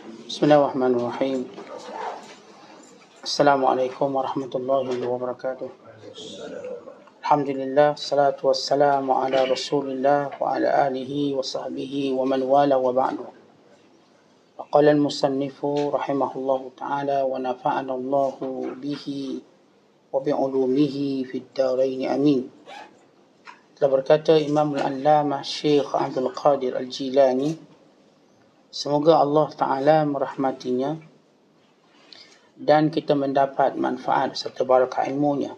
Bismillahirrahmanirrahim. Assalamualaikum warahmatullahi wabarakatuh. Alhamdulillah, salatu wassalamu ala rasulillah wa ala alihi wa sahbihi wa man wala wa ba'du. Qala al-musannifu rahimahullahu ta'ala wa nafa'ana Allahu bihi wa bi'ulumihi fid darain amin. Telah berkata Imam al-Allamah Syekh Abdul Qadir Al-Jilani, semoga Allah Ta'ala merahmatinya dan kita mendapat manfaat serta barakah ilmunya.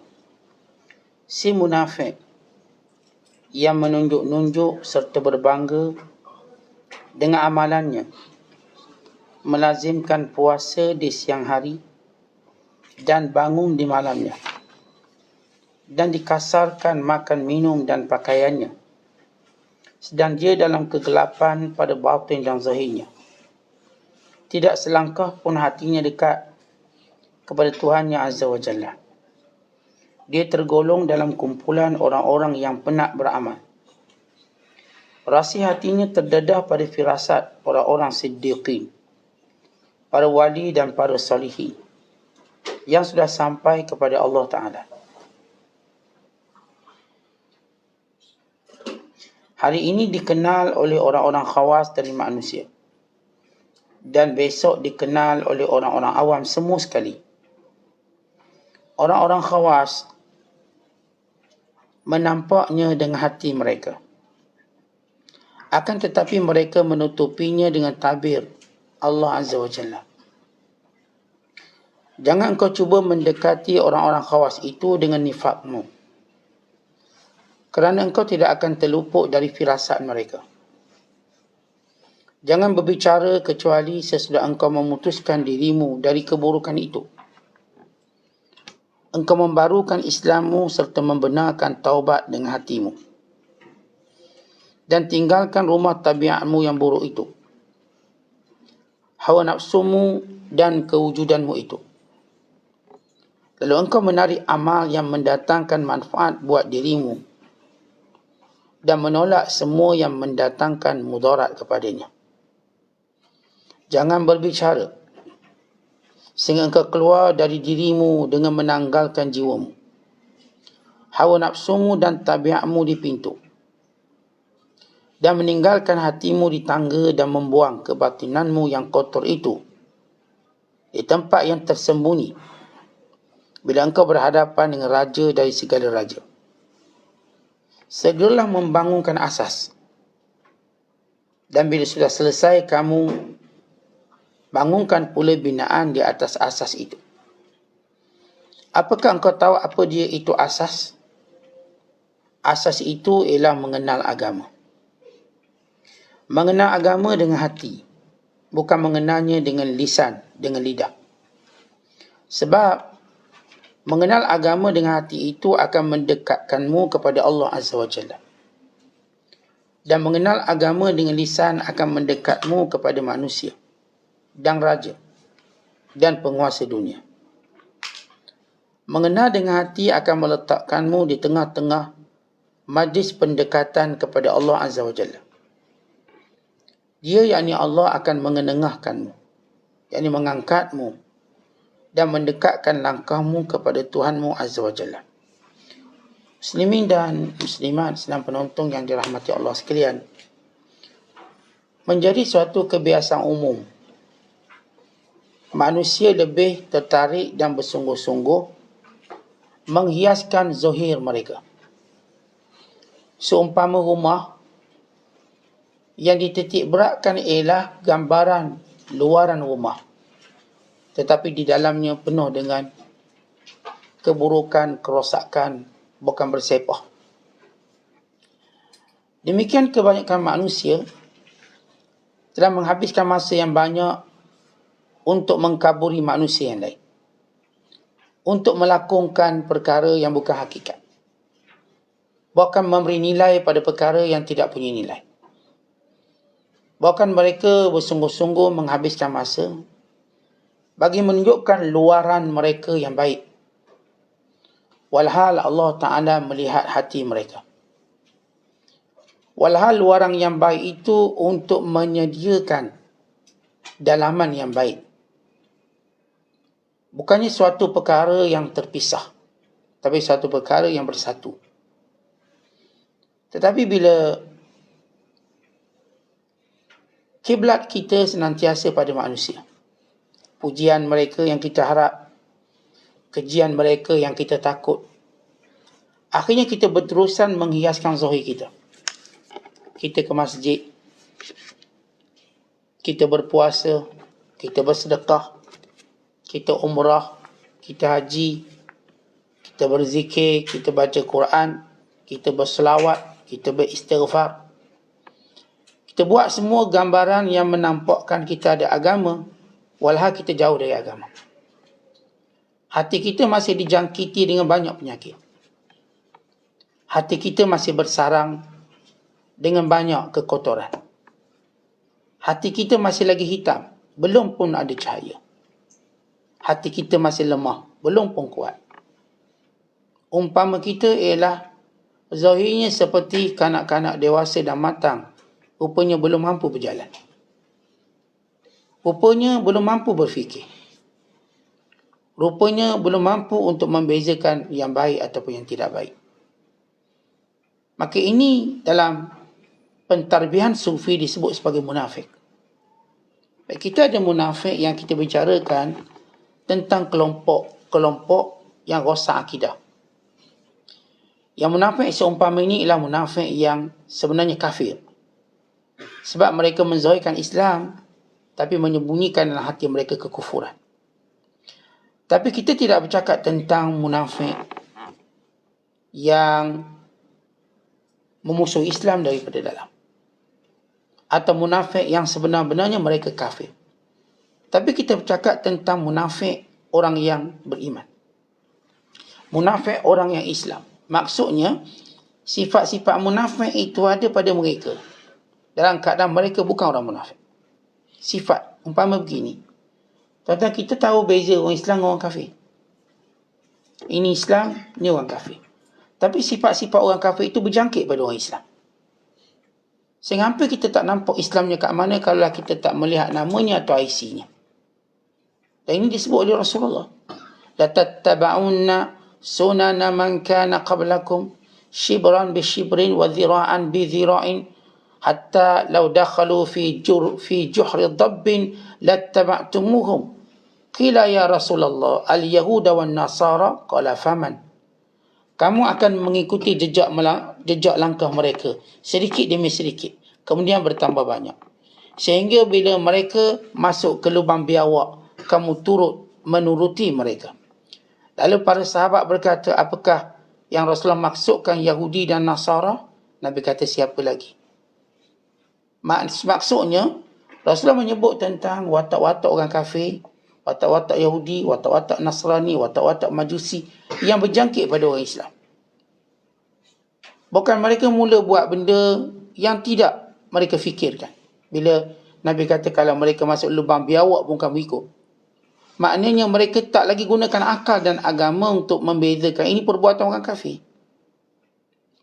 Si munafik yang menunjuk-nunjuk serta berbangga dengan amalannya, melazimkan puasa di siang hari dan bangun di malamnya, dan dikasarkan makan minum dan pakaiannya, sedang dia dalam kegelapan pada batin dan zahirnya. Tidak selangkah pun hatinya dekat kepada Tuhannya Azza wa Jalla. Dia tergolong dalam kumpulan orang-orang yang penat beramal. Rasi hatinya terdedah pada firasat orang-orang siddiqin, para wali dan para salihin yang sudah sampai kepada Allah Ta'ala. Hari ini dikenal oleh orang-orang khawas dari manusia, dan besok dikenal oleh orang-orang awam semua sekali. Orang-orang khawas menampaknya dengan hati mereka, akan tetapi mereka menutupinya dengan tabir Allah Azza wa Jalla. Jangan kau cuba mendekati orang-orang khawas itu dengan nifakmu, kerana engkau tidak akan terluput dari firasat mereka. Jangan berbicara kecuali sesudah engkau memutuskan dirimu dari keburukan itu. Engkau membarukan Islammu serta membenarkan taubat dengan hatimu, dan tinggalkan rumah tabiatmu yang buruk itu, hawa nafsumu dan kewujudanmu itu. Lalu engkau menarik amal yang mendatangkan manfaat buat dirimu dan menolak semua yang mendatangkan mudarat kepadanya. Jangan berbicara sehingga engkau keluar dari dirimu dengan menanggalkan jiwamu, hawa nafsumu dan tabiatmu di pintu, dan meninggalkan hatimu di tangga, dan membuang kebatinanmu yang kotor itu di tempat yang tersembunyi bila engkau berhadapan dengan raja dari segala raja. Segeralah membangunkan asas, dan bila sudah selesai kamu bangunkan pula binaan di atas asas itu. Apakah engkau tahu apa dia itu asas? Asas itu ialah mengenal agama. Mengenal agama dengan hati, bukan mengenalnya dengan lisan, dengan lidah. Sebab mengenal agama dengan hati itu akan mendekatkanmu kepada Allah Azza wa Jalla. Dan mengenal agama dengan lisan akan mendekatmu kepada manusia dan raja dan penguasa dunia. Mengenal dengan hati akan meletakkanmu di tengah-tengah majlis pendekatan kepada Allah Azza wa Jalla. Dia, yakni Allah, akan mengenengahkanmu, yakni mengangkatmu dan mendekatkan langkahmu kepada Tuhanmu Azza wa Jalla. Muslimin dan muslimat sedang penonton yang dirahmati Allah sekalian, menjadi suatu kebiasaan umum manusia lebih tertarik dan bersungguh-sungguh menghiaskan zahir mereka. Seumpama rumah yang dititik beratkan ialah gambaran luaran rumah, tetapi di dalamnya penuh dengan keburukan, kerosakan, bukan bersepah. Demikian kebanyakan manusia telah menghabiskan masa yang banyak untuk mengkaburi manusia yang lain, untuk melakukan perkara yang bukan hakikat, bahkan memberi nilai pada perkara yang tidak punya nilai. Bahkan mereka bersungguh-sungguh menghabiskan masa bagi menunjukkan luaran mereka yang baik, walhal Allah Ta'ala melihat hati mereka. Walhal luaran yang baik itu untuk menyediakan dalaman yang baik. Bukannya suatu perkara yang terpisah, tapi suatu perkara yang bersatu. Tetapi bila kiblat kita senantiasa pada manusia, pujian mereka yang kita harap, kejian mereka yang kita takut, akhirnya kita berterusan menghiaskan zahir kita. Kita ke masjid, kita berpuasa, kita bersedekah, kita umrah, kita haji, kita berzikir, kita baca Quran, kita berselawat, kita beristighfar. Kita buat semua gambaran yang menampakkan kita ada agama, walhal kita jauh dari agama. Hati kita masih dijangkiti dengan banyak penyakit. Hati kita masih bersarang dengan banyak kekotoran. Hati kita masih lagi hitam, belum pun ada cahaya. Hati kita masih lemah, belum pun kuat. Umpama kita ialah zahirnya seperti kanak-kanak dewasa dan matang, rupanya belum mampu berjalan. Rupanya belum mampu berfikir. Rupanya belum mampu untuk membezakan yang baik ataupun yang tidak baik. Maka ini dalam pentarbihan sufi disebut sebagai munafik. Baik, kita ada munafik yang kita bicarakan tentang kelompok-kelompok yang rosak akidah. Yang munafik seumpama ini ialah munafik yang sebenarnya kafir. Sebab mereka menzahirkan Islam, tapi menyembunyikan dalam hati mereka kekufuran. Tapi kita tidak bercakap tentang munafik yang memusuhi Islam daripada dalam, atau munafik yang sebenar-benarnya mereka kafir. Tapi kita bercakap tentang munafik orang yang beriman, munafik orang yang Islam. Maksudnya sifat-sifat munafik itu ada pada mereka dalam keadaan mereka bukan orang munafik. Sifat umpama begini, tuan-tuan, kita tahu beza orang Islam dengan orang kafir. Ini Islam, ini orang kafir. Tapi sifat-sifat orang kafir itu berjangkit pada orang Islam. Sehingga hampir kita tak nampak Islamnya kat mana kalau kita tak melihat namanya atau IC-nya. Dan ini disebut oleh Rasulullah. La tattaba'unna sunana man kana qablakum shibran bi shibrin wa dhira'an bi dhira'in hatta law dakhalu fi juhri dhabbin lattaba'tumuhum. Qila ya Rasulullah al-yahuda wan nasara, qala faman. Kamu akan mengikuti jejak langkah mereka sedikit demi sedikit, kemudian bertambah banyak, sehingga bila mereka masuk ke lubang biawak, kamu turut menuruti mereka. Lalu para sahabat berkata, apakah yang Rasulullah maksudkan Yahudi dan Nasara? Nabi kata, siapa lagi? Maksudnya Rasulullah menyebut tentang watak-watak orang kafir, watak-watak Yahudi, watak-watak Nasrani, watak-watak Majusi yang berjangkit pada orang Islam. Bukan mereka mula buat benda yang tidak mereka fikirkan. Bila Nabi kata kalau mereka masuk lubang biawak pun kamu ikut, maknanya mereka tak lagi gunakan akal dan agama untuk membezakan ini perbuatan orang kafir.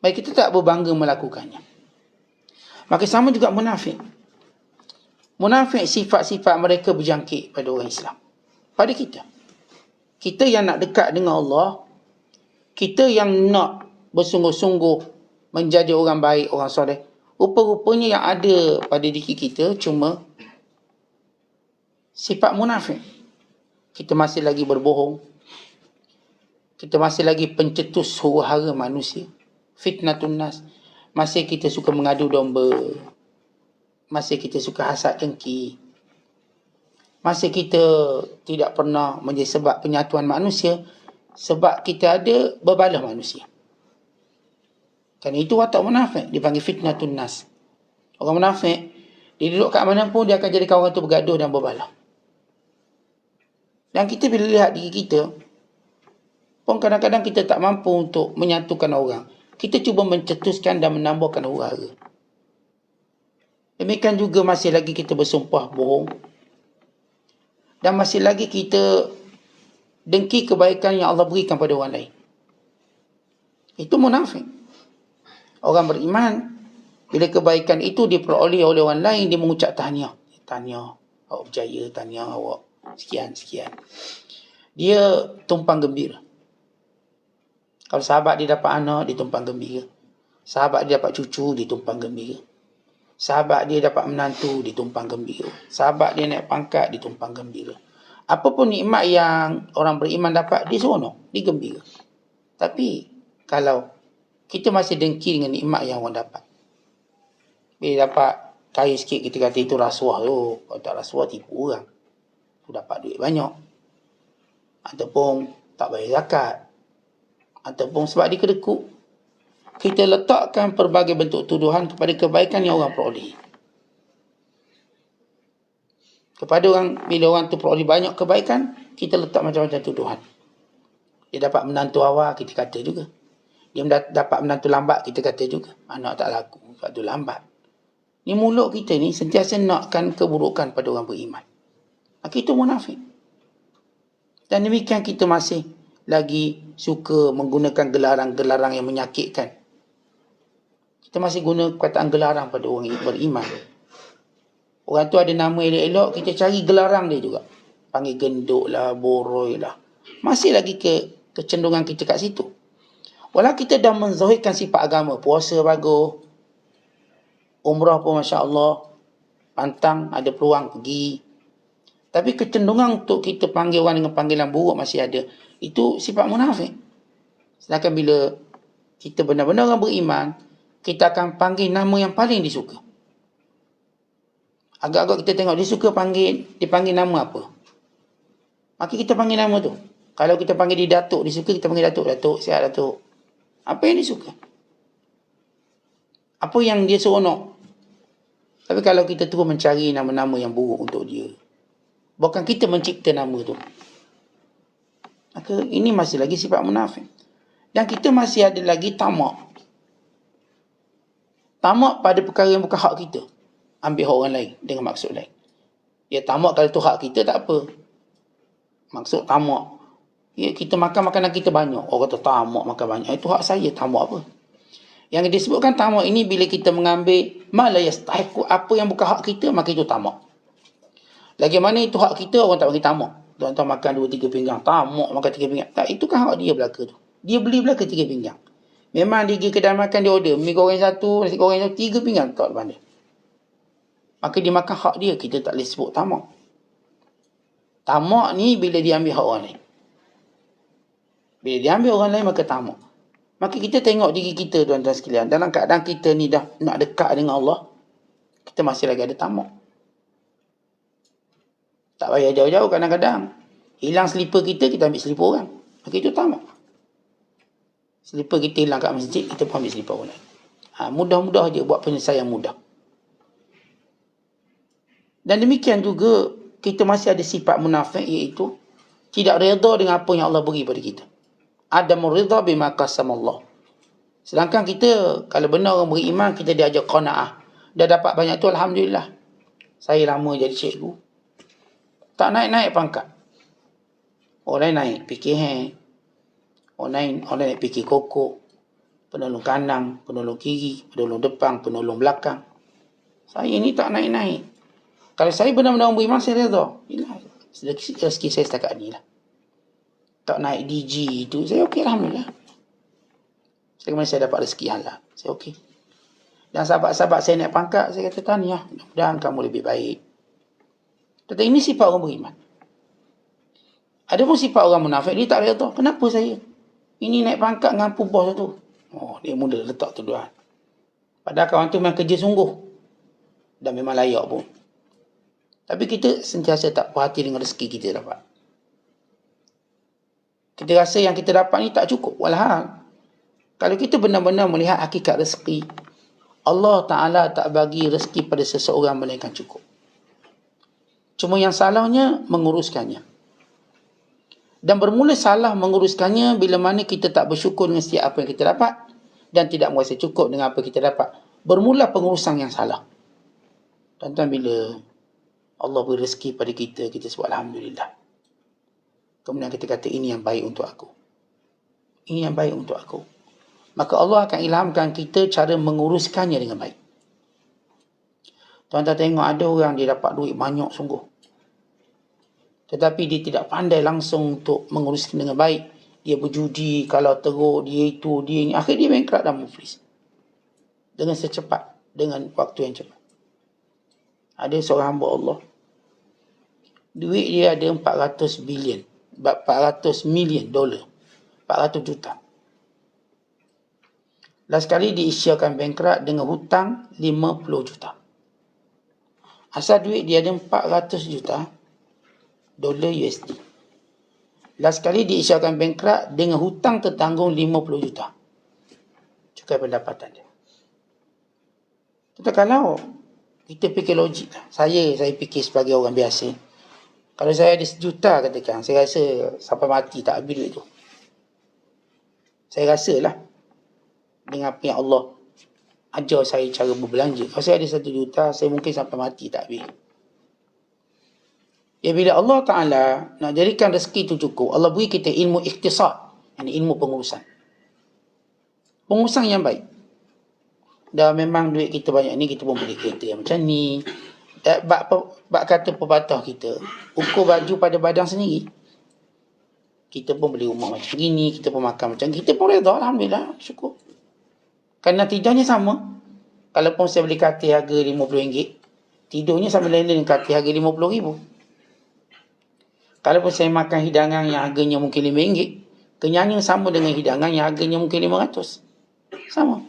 Baik, kita tak berbangga melakukannya. Maka sama juga munafik. Munafik sifat-sifat mereka berjangkit pada orang Islam. Pada kita. Kita yang nak dekat dengan Allah, kita yang nak bersungguh-sungguh menjadi orang baik, orang soleh, rupa-rupanya yang ada pada diri kita cuma sifat munafik. Kita masih lagi berbohong, kita masih lagi pencetus huru-hara manusia, fitnatun nas, masih kita suka mengadu domba, masih kita suka hasad dengki, masih kita tidak pernah menjadi sebab penyatuan manusia, sebab kita ada berbalah manusia. Kerana itu watak munafik, dipanggil fitnatun nas. Orang munafik, dia duduk kat mana pun dia akan jadikan orang tu bergaduh dan berbalah. Dan kita bila lihat diri kita pun kadang-kadang kita tak mampu untuk menyatukan orang. Kita cuba mencetuskan dan menambahkan huru-hara. Demikian juga masih lagi kita bersumpah bohong. Dan masih lagi kita dengki kebaikan yang Allah berikan pada orang lain. Itu munafik. Orang beriman, bila kebaikan itu diperoleh oleh orang lain, dia mengucap tahniah. Tahniah. awak berjaya, tahniah awak, sekian. Dia tumpang gembira. Kalau sahabat dia dapat anak, dia tumpang gembira. Sahabat dia dapat cucu, dia tumpang gembira. Sahabat dia dapat menantu, dia tumpang gembira. Sahabat dia naik pangkat, dia tumpang gembira. Apapun nikmat yang orang beriman dapat, dia seronok, dia gembira. Tapi kalau kita masih dengki dengan nikmat yang orang dapat, bila dapat kaya sikit, kita kata itu rasuah tu. Kalau tak rasuah, tipu orang. Tu dapat duit banyak. Ataupun tak bayar zakat. Ataupun sebab dia kedekut. Kita letakkan pelbagai bentuk tuduhan kepada kebaikan yang orang peroleh. Kepada orang, bila orang tu peroleh banyak kebaikan, kita letak macam-macam tuduhan. Dia dapat menantu awal, kita kata juga. Dia dapat menantu lambat, kita kata juga. Anak tak laku, sebab tu lambat. Ni mulut kita ni sentiasa nakkan keburukan pada orang beriman. Maka itu munafik. Dan demikian kita masih lagi suka menggunakan gelarang-gelarang yang menyakitkan. Kita masih guna perkataan gelarang pada orang beriman. Orang tu ada nama elok-elok, kita cari gelarang dia juga. Panggil genduk lah, boroi lah. Masih lagi kecenderungan kita kat situ. Walau kita dah menzahirkan sifat agama, puasa bagus, umrah pun Masya Allah, pantang, ada peluang pergi. Tapi kecenderungan untuk kita panggil orang dengan panggilan buruk masih ada. Itu sifat munafik. Sedangkan bila kita benar-benar orang beriman, kita akan panggil nama yang paling disuka. Agak-agak kita tengok dia suka dipanggil nama apa. Maka kita panggil nama tu. Kalau kita panggil dia Datuk, dia suka, kita panggil Datuk. Datuk, sihat Datuk. Apa yang dia suka? Apa yang dia seronok? Tapi kalau kita terus mencari nama-nama yang buruk untuk dia, bukan kita mencipta nama tu, maka ini masih lagi sifat munafik. Dan kita masih ada lagi tamak. Tamak pada perkara yang bukan hak kita. Ambil hak orang lain dengan maksud lain. Ya, tamak kalau tu hak kita tak apa. Maksud tamak, ya, kita makan makanan kita banyak. Orang kata tamak makan banyak. Itu hak saya, tamak apa? Yang disebutkan tamak ini bila kita mengambil mala yastahiqu, apa yang bukan hak kita, maka itu tamak. Lagi mana itu hak kita, orang tak bagi tamak. Tuan-tuan makan 2-3 pinggang, tamak makan 3 pinggang. Tak, itu kan hak dia belaka tu. Dia beli belaka 3 pinggang. Memang dia pergi kedai makan, dia order mi goreng 1, nasi goreng 1, 3 pinggang tak depan dia. Maka dia makan hak dia, kita tak boleh sebut tamak. Tamak ni bila dia ambil hak orang lain. Bila dia ambil orang lain, maka tamak. Maka kita tengok diri kita, tuan-tuan sekalian, dalam keadaan kita ni dah nak dekat dengan Allah, kita masih lagi ada tamak. Tak payah jauh-jauh, kadang-kadang hilang selipar kita ambil selipar orang. Maka itu tamak. Selipar kita hilang kat masjid, kita pun ambil selipar orang lain. Mudah-mudah je buat penyelesaian mudah. Dan demikian juga kita masih ada sifat munafik, iaitu tidak redha dengan apa yang Allah beri pada kita. Adamur ridha bima qasamallah. Sedangkan kita, kalau benar orang beriman, kita diajar qanaah. Dah dapat banyak tu, alhamdulillah. Saya lama jadi cikgu, tak naik-naik pangkat. Orang lain naik PKH, orang lain naik PK kokok, penolong kanan, penolong kiri, penolong depan, penolong belakang. Saya ni tak naik-naik. Kalau saya benar-benar orang beriman, saya redha. Rezeki saya setakat ni lah. Tak naik DG itu, saya okey, alhamdulillah. Selama saya dapat rezeki halal, saya okey. Dan sahabat-sahabat saya naik pangkat, saya kata tahniah, mudah-mudahan kamu lebih baik. Tetapi ini sifat orang beriman. Ada pun sifat orang munafik, dia tak redha. Kenapa saya? Ini naik pangkat dengan bos tu. Oh, dia mula letak tuduhan. Padahal kawan tu memang kerja sungguh. Dan memang layak pun. Tapi kita sentiasa tak puas hati dengan rezeki kita dapat. Kita rasa yang kita dapat ni tak cukup. Walhal, kalau kita benar-benar melihat hakikat rezeki, Allah Ta'ala tak bagi rezeki pada seseorang melainkan cukup. Cuma yang salahnya menguruskannya. Dan bermula salah menguruskannya bila mana kita tak bersyukur dengan setiap apa yang kita dapat dan tidak merasa cukup dengan apa yang kita dapat. Bermula pengurusan yang salah. Tuan-tuan, bila Allah beri rezeki pada kita, kita sebut alhamdulillah. Kemudian kita kata ini yang baik untuk aku. Ini yang baik untuk aku. Maka Allah akan ilhamkan kita cara menguruskannya dengan baik. Tuan-tuan tengok ada orang dia dapat duit banyak sungguh. Tetapi dia tidak pandai langsung untuk menguruskan dengan baik. Dia berjudi, kalau teruk, dia itu, dia ini. Akhirnya dia bankrupt dan muflis. Dengan secepat, dengan waktu yang cepat. Ada seorang hamba Allah. Duit dia ada 400 bilion. 400 million dolar. 400 juta. Last kali diisyakan bankrupt dengan hutang 50 juta. Asal duit dia ada 400 juta dolar USD. Last kali diisyakan bankrupt dengan hutang tertanggung 50 juta. Cukai pendapatan dia. Tetapi kalau kita fikir logik lah. Saya fikir sebagai orang biasa. Kalau saya ada 1 juta katakan, saya rasa sampai mati tak habis duit tu. Saya rasa lah. Dengan apa yang Allah ajar saya cara berbelanja. Kalau saya ada 1 juta, saya mungkin sampai mati tak habis. Ya, bila Allah Ta'ala nak jadikan rezeki itu cukup, Allah beri kita ilmu ikhtisar, ilmu pengurusan. Pengurusan yang baik. Dah memang duit kita banyak ni, kita pun beli kereta yang macam ni. Bak kata pepatah kita, ukur baju pada badan sendiri. Kita pun beli rumah macam gini, kita pun makan macam ni. Kita pun redha, alhamdulillah, syukur. Kerana tidaknya sama. Kalaupun saya beli katil harga RM50, tidurnya sama lain dengan katil harga RM50,000. Kalaupun saya makan hidangan yang harganya mungkin RM5, kenyangnya sama dengan hidangan yang harganya mungkin RM500. Sama.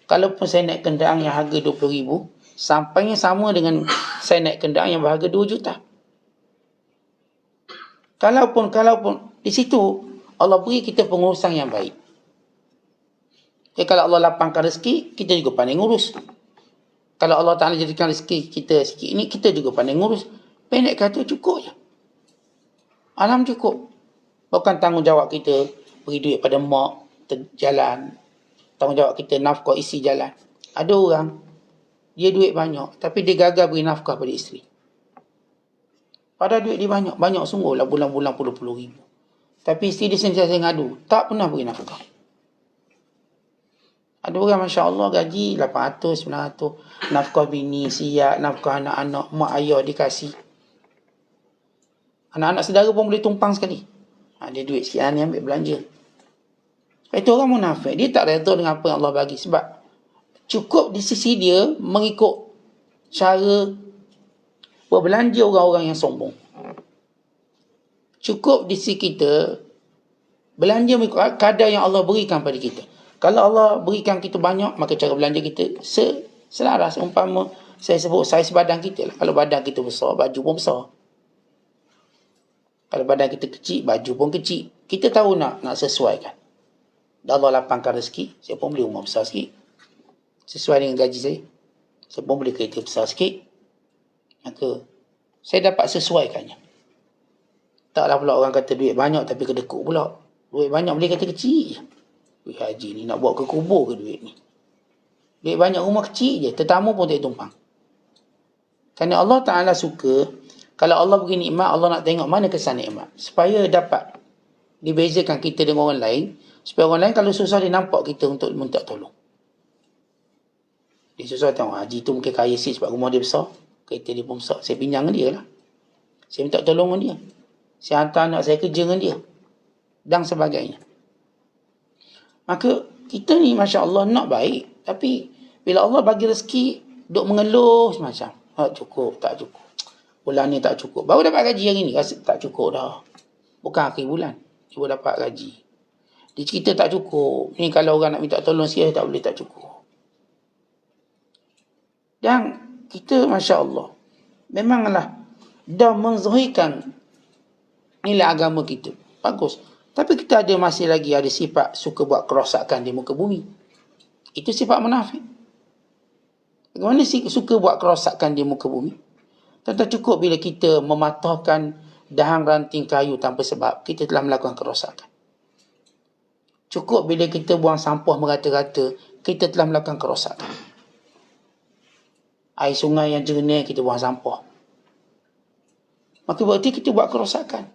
Kalaupun saya naik kenderaan yang harga RM20,000, sampainya sama dengan saya naik kenderaan yang berharga RM2 juta. Kalaupun di situ Allah beri kita pengurusan yang baik. Ya, kalau Allah lapangkan rezeki, kita juga pandai ngurus. Kalau Allah Ta'ala jadikan rezeki kita sikit ini, kita juga pandai ngurus. Pendek kata cukup je. Alhamdulillah cukup. Bukan tanggungjawab kita beri duit pada mak, jalan. Tanggungjawab kita nafkah isi jalan. Ada orang, dia duit banyak, tapi dia gagal beri nafkah pada isteri. Padahal duit dia banyak. Banyak sungguh lah, bulan-bulan puluh-puluh ribu. Tapi isteri dia sentiasa ngadu, tak pernah beri nafkah. Ada orang Masya Allah gaji 800, 900. Nafkah bini, siap, nafkah anak-anak, mak ayah dikasih. Anak-anak saudara pun boleh tumpang sekali. Dia duit sekian ni ambil belanja. Itu orang munafik. Dia tak redha dengan apa yang Allah bagi. Sebab cukup di sisi dia mengikut cara berbelanja orang-orang yang sombong. Cukup di sisi kita belanja mengikut kadar yang Allah berikan pada kita. Kalau Allah berikan kita banyak, maka cara belanja kita selaras. Umpama saya sebut saiz badan kita lah. Kalau badan kita besar, baju pun besar. Kalau badan kita kecil, baju pun kecil. Kita tahu nak sesuaikan. Dan Allah lapangkan rezeki, saya pun beli rumah besar sikit. Sesuai dengan gaji saya. Saya pun beli kereta besar sikit. Maka saya dapat sesuaikannya. Taklah pula orang kata duit banyak tapi kedekut pula. Duit banyak beli kereta kecil je. Duit haji ni nak bawa ke kubur ke duit ni? Duit banyak rumah kecil je. Tetamu pun tak tumpang. Kerana Allah Ta'ala suka, kalau Allah beri nikmat, Allah nak tengok mana kesan nikmat. Supaya dapat dibezakan kita dengan orang lain. Supaya orang lain kalau susah dia nampak kita untuk minta tolong. Dia susah tengok haji tu mungkin kaya sikit sebab rumah dia besar. Kereta dia pun besar. Saya pinjam dengan dia lah. Saya minta tolong dengan dia. Saya hantar anak saya kerja dengan dia. Dan sebagainya. Maka kita ni Masya Allah nak baik. Tapi bila Allah bagi rezeki, duk mengeluh semacam. Cukup, tak cukup. Bulan ni tak cukup. Baru dapat gaji hari ni. Rasa tak cukup dah. Bukan akhir bulan. Cuba dapat gaji. Dia cerita tak cukup. Ni kalau orang nak minta tolong sikit tak boleh tak cukup. Dan kita Masya Allah memanglah dah menzahirkan nilai agama kita. Bagus. Tapi kita masih lagi ada sifat suka buat kerosakan di muka bumi. Itu sifat munafik. Bagaimana suka buat kerosakan di muka bumi? Tak cukup bila kita mematahkan dahan ranting kayu tanpa sebab, kita telah melakukan kerosakan. Cukup bila kita buang sampah merata-rata, kita telah melakukan kerosakan. Air sungai yang jernih, kita buang sampah. Maka berarti kita buat kerosakan.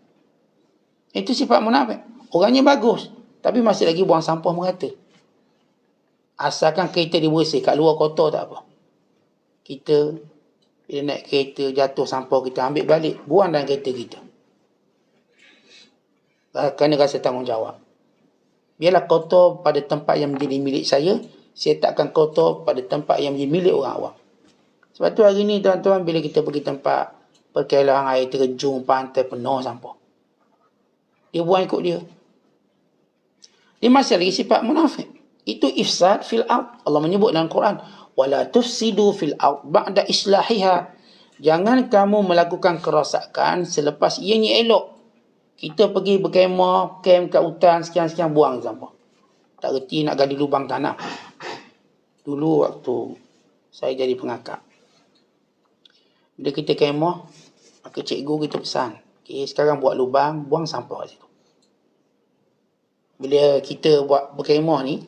Itu sifat munafik. Orangnya bagus, tapi masih lagi buang sampah merata. Asalkan kereta dia bersih, kat luar kotor tak apa. Kita bila naik kereta, jatuh sampah kita ambil balik, buang dalam kereta kita. Kena rasa tanggungjawab. Biarlah kotor pada tempat yang menjadi milik saya takkan kotor pada tempat yang menjadi milik orang awam. Sebab tu hari ni tuan-tuan, bila kita pergi tempat perkelaan air terjun, pantai penuh sampah, dia buang ikut dia. Dia masih lagi sifat munafik. Itu ifsad fil ard. Allah menyebut dalam Quran, wala tufsidu fil ard ba'da islahiha. Jangan kamu melakukan kerosakan selepas ianya elok. Kita pergi berkemah, kem kat hutan, sekian-sekian, buang sampah. Tak reti nak gali lubang tanah. Dulu waktu saya jadi pengakak, bila kita kemah, maka cikgu kita pesan, okay, sekarang buat lubang, buang sampah kat situ. Bila kita buat berkemah ni,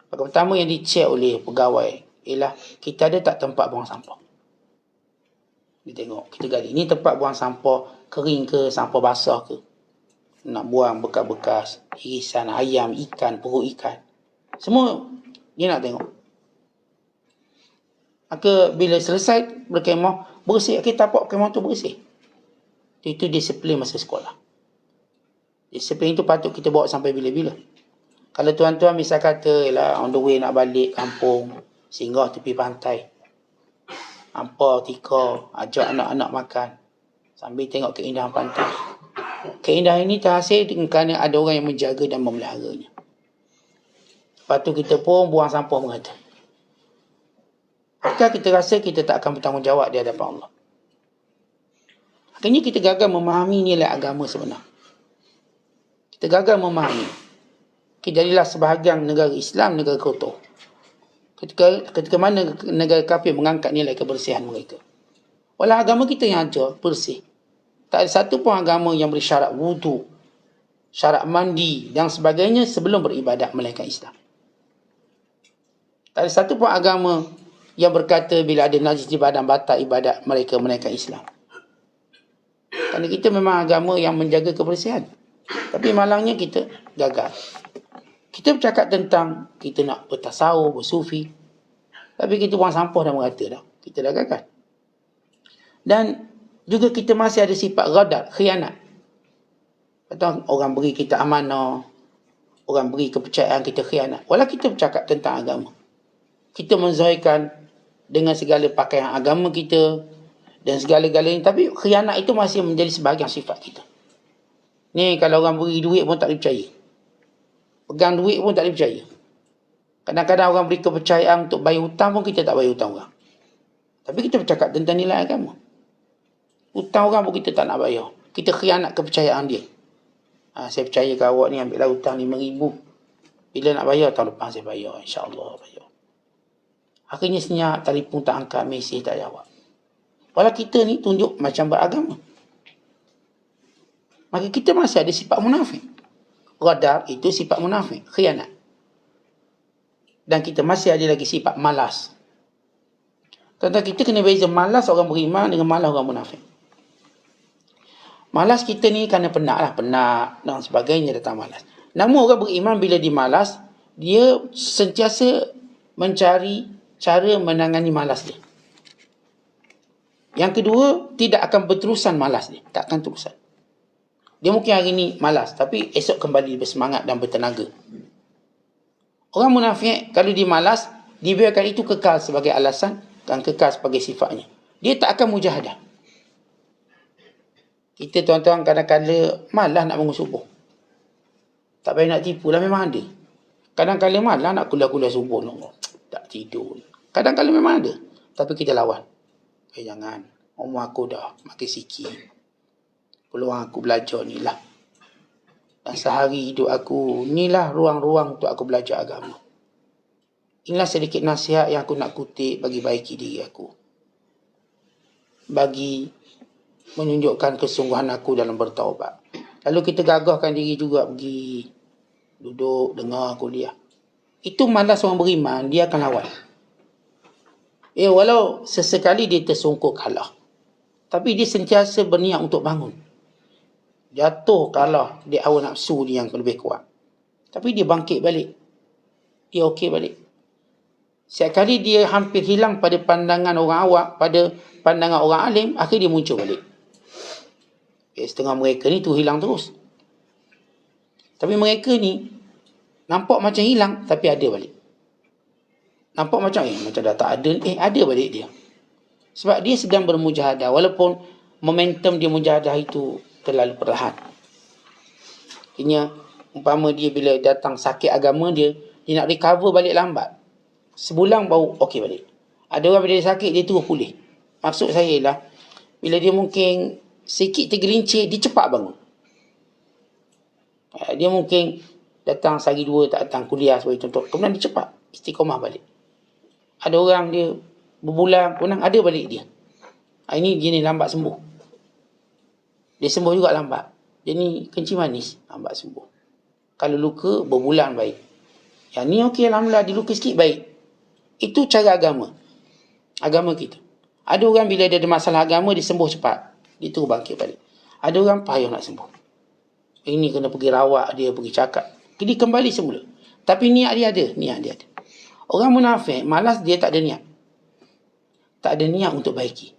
pertama yang dicek oleh pegawai ialah kita ada tak tempat buang sampah. Dia tengok, kita gali, ni tempat buang sampah kering ke, sampah basah ke, nak buang bekas-bekas irisan ayam, ikan, perut ikan, semua dia nak tengok. Maka bila selesai berkemah, bersih, kita tapak kemah tu bersih. Itu disiplin masa sekolah. Disiplin itu patut kita bawa sampai bila-bila. Kalau tuan-tuan misal kata, on the way nak balik kampung, singgah tepi pantai, hampa tika, ajak anak-anak makan, sambil tengok keindahan pantai. Keindahan ini terhasil kerana ada orang yang menjaga dan memeliharanya. Lepas tu kita pun buang sampah merata. Maka kita rasa kita tak akan bertanggungjawab di hadapan Allah. Akhirnya kita gagal memahami nilai agama sebenar. Kita gagal memahami. Kita jadilah sebahagian negara Islam, negara kotor. Ketika mana negara kafir mengangkat nilai kebersihan mereka. Walau agama kita yang ajar bersih. Tak ada satu pun agama yang beri syarat wudu, syarat mandi dan sebagainya sebelum beribadat melainkan Islam. Tak ada satu pun agama yang berkata bila ada najis di badan batal ibadat mereka melainkan Islam. Kerana kita memang agama yang menjaga kebersihan. Tapi malangnya kita gagal. Kita bercakap tentang kita nak bertasawuf, bersufi, tapi kita buang sampah dah merata dah. Kita dah gagal. Dan juga kita masih ada sifat ghadar, khianat. Betul, orang beri kita amanah, orang beri kepercayaan, kita khianat. Walau kita bercakap tentang agama, kita menzahirkan dengan segala pakaian agama kita dan segala-galanya, tapi khianat itu masih menjadi sebahagian sifat kita. Ni kalau orang beri duit pun tak dipercaya. Pegang duit pun tak dipercaya. Kadang-kadang orang beri kepercayaan untuk bayar hutang pun kita tak bayar hutang orang. Tapi kita bercakap tentang nilai agama. Hutang orang pun kita tak nak bayar. Kita khianat kepercayaan dia. Saya percaya ke awak ni, ambillah hutang RM5,000. Bila nak bayar, tahun depan saya bayar. InsyaAllah bayar. Akhirnya senyap, telefon tak angkat, mesej tak jawab. Walau kita ni tunjuk macam beragama. Maka kita masih ada sifat munafik. Ghadar itu sifat munafik, khianat. Dan kita masih ada lagi sifat malas. Tuan-tuan, kita kena beza malas orang beriman dengan malas orang munafik. Malas kita ni kerana penat dan sebagainya datang malas. Namun orang beriman bila dia malas, dia sentiasa mencari cara menangani malas dia. Yang kedua, tidak akan berterusan malas dia. Tak akan terusan. Dia mungkin hari ni malas, tapi esok kembali bersemangat dan bertenaga. Orang munafik, kalau dia malas, dia biarkan itu kekal sebagai alasan dan kekal sebagai sifatnya. Dia tak akan mujahadah. Kita tuan-tuan kadang-kadang malas nak bangun subuh. Tak payah nak tipu lah, memang ada. Kadang-kadang malas nak kuliah-kuliah subuh. Tak tidur. Kadang-kadang memang ada. Tapi kita lawan. Jangan. Umur aku dah makin sikit. Peluang aku belajar ni lah. Dan sehari hidup aku, inilah ruang-ruang untuk aku belajar agama. Inilah sedikit nasihat yang aku nak kutip bagi baiki diri aku. Bagi menunjukkan kesungguhan aku dalam bertaubat. Lalu kita gagahkan diri juga pergi duduk, dengar kuliah. Itu malas orang beriman, dia akan lawan. Walau sesekali dia tersungkur kalah. Tapi dia sentiasa berniat untuk bangun. Jatuh kalah di awal nafsu dia yang lebih kuat. Tapi dia bangkit balik. Dia okey balik. Setiap kali dia hampir hilang pada pandangan orang awam, pada pandangan orang alim, akhirnya dia muncul balik. Setengah mereka ni tu hilang terus. Tapi mereka ni nampak macam hilang, tapi ada balik. Nampak macam macam dah tak ada, ada balik dia. Sebab dia sedang bermujahadah, walaupun momentum dia mujahadah itu terlalu perlahan. Artinya, umpama dia bila datang sakit agama dia nak recover balik lambat. Sebulan baru okey balik. Ada orang bila dia sakit, dia terus pulih. Maksud saya ialah, bila dia mungkin sikit tergelincir, dia cepat bangun. Dia mungkin datang sehari dua tak datang kuliah sebagai contoh, kemudian dia cepat istiqomah balik. Ada orang dia berbulan, kemudian ada balik dia. Ini jenis lambat sembuh. Dia sembuh juga lambat. Dia ni kencing manis, lambat sembuh. Kalau luka, berbulan baik. Yang ni okey, alhamdulillah, dia luka sikit baik. Itu cara agama. Agama kita. Ada orang bila dia ada masalah agama, dia sembuh cepat. Dia terus bangkit balik. Ada orang payah nak sembuh. Ini kena pergi rawat dia, pergi cakap. Dia kembali semula. Tapi niat dia ada. Orang munafik, malas dia tak ada niat. Tak ada niat untuk baiki.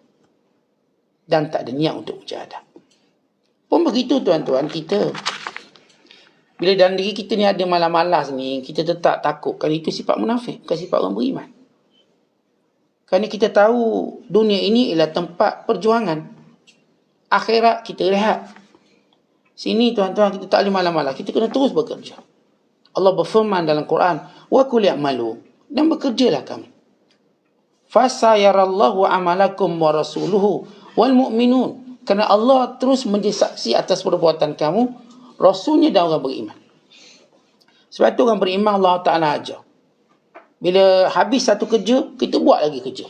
Dan tak ada niat untuk mujahadah. Pun begitu tuan-tuan, kita. Bila dalam diri kita ni ada malas-malas ni, kita tetap takut. Kerana itu sifat munafik, bukan sifat orang beriman. Kerana kita tahu dunia ini ialah tempat perjuangan. Akhirat kita rehat. Sini tuan-tuan, kita tak boleh malas-malas. Kita kena terus bekerja. Allah berfirman dalam Quran, wa qul i'malu, dan bekerjalah kamu. Fasayarallahu amalakum wa rasuluhu wal mu'minun. Kerana Allah terus menjadi saksi atas perbuatan kamu, Rasulnya dan orang beriman. Sebab tu orang beriman Allah Ta'ala ajar. Bila habis satu kerja, kita buat lagi kerja.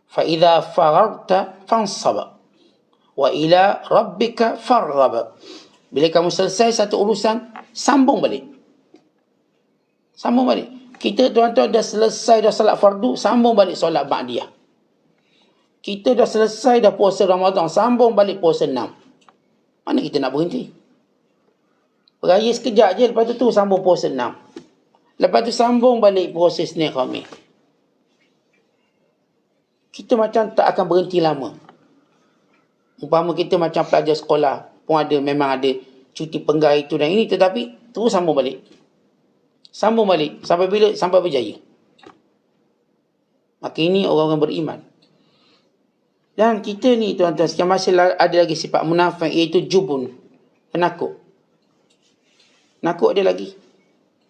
فَإِذَا فَرَغْتَ فَانْصَبَ وَإِلَىٰ رَبِّكَ فَارْغَبَ. Bila kamu selesai satu urusan, sambung balik. Sambung balik. Kita tuan-tuan dah selesai dah salat fardu, sambung balik solat ba'diyah. Kita dah selesai dah puasa Ramadan, sambung balik puasa 6. Mana kita nak berhenti? Beraya sekejap je, lepas tu sambung puasa 6. Lepas tu sambung balik puasa Isnin Khamis. Kita macam tak akan berhenti lama. Umpama kita macam pelajar sekolah, pun memang ada cuti penggal itu dan ini, tetapi terus sambung balik. Sambung balik. Sampai bila? Sampai berjaya. Maka ini orang-orang beriman. Dan kita ni tuan-tuan, sekian masih ada lagi sifat munafik, iaitu jubun. Penakut. Nakut dia lagi.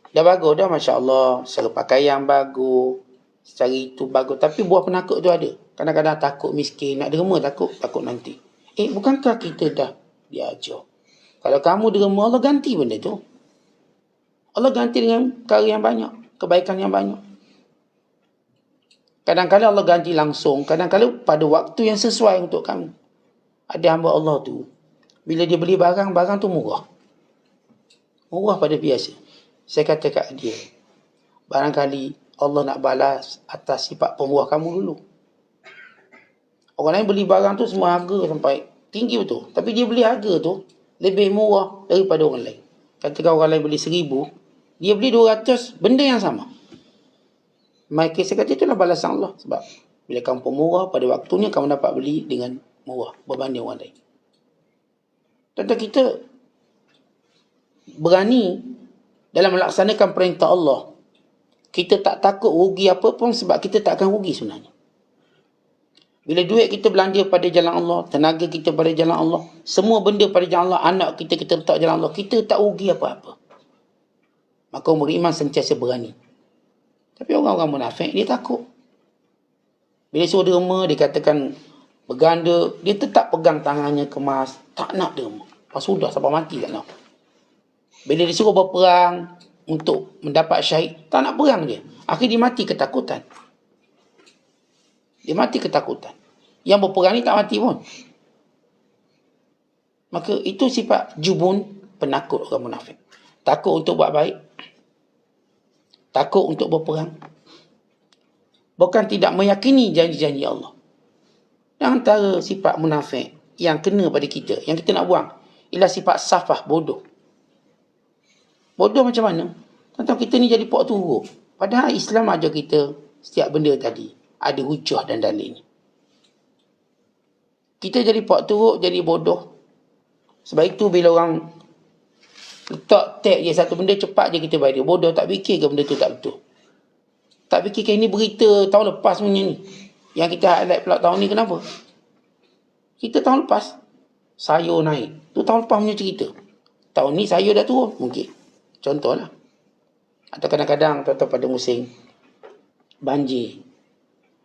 Dah bagus dah, Masya Allah. Secara pakaian bagus. Secara itu bagus. Tapi buah penakut tu ada. Kadang-kadang takut miskin. Nak derma takut nanti. Bukankah kita dah diajar? Kalau kamu derma, Allah ganti benda tu. Allah ganti dengan perkara yang banyak. Kebaikan yang banyak. Kadang-kadang Allah ganti langsung. Kadang-kadang pada waktu yang sesuai untuk kamu. Ada hamba Allah tu, bila dia beli barang tu murah. Murah pada biasa. Saya kata kat dia, barangkali Allah nak balas atas sifat pemurah kamu dulu. Orang lain beli barang tu semua harga sampai tinggi betul. Tapi dia beli harga tu lebih murah daripada orang lain. Katakan orang lain beli 1,000, dia beli 200, benda yang sama. Maka saya kata itulah balasan Allah. Sebab bila kamu pemurah, pada waktunya kamu dapat beli dengan murah berbanding orang lain. Tentu kita berani dalam melaksanakan perintah Allah. Kita tak takut rugi apa pun, sebab kita tak akan rugi sebenarnya. Bila duit kita belanja pada jalan Allah, tenaga kita pada jalan Allah, semua benda pada jalan Allah, anak kita letak jalan Allah, kita tak rugi apa-apa. Maka orang beriman sentiasa berani. Tapi orang-orang munafik, dia takut. Bila suruh derma, dia katakan berganda, dia tetap pegang tangannya kemas, tak nak derma. Pas sudah sampai mati tak nak. Bila disuruh berperang untuk mendapat syahid, tak nak perang dia. Akhirnya dia mati ketakutan. Dia mati ketakutan. Yang berperang ni tak mati pun. Maka itu sifat jubun, penakut orang munafik. Takut untuk buat baik. Takut untuk berperang. Bukan tidak meyakini janji-janji Allah. Dan antara sifat munafik yang kena pada kita, yang kita nak buang, ialah sifat safah, bodoh. Bodoh macam mana? Tentang kita ni jadi pok turuk. Padahal Islam ajar kita setiap benda tadi ada hujah dan dalil. Kita jadi pok turuk, jadi bodoh. Sebab itu bila orang Tak tag je satu benda, cepat je kita viral. Bodoh, tak fikir ke benda tu tak betul? Tak fikir ke ini berita tahun lepas punya ni? Yang kita highlight pula tahun ni kenapa? Kita tahun lepas sayur naik. Tu tahun lepas punya cerita. Tahun ni sayur dah turun mungkin. Contohlah. Atau kadang-kadang tuan-tuan pada musim banjir.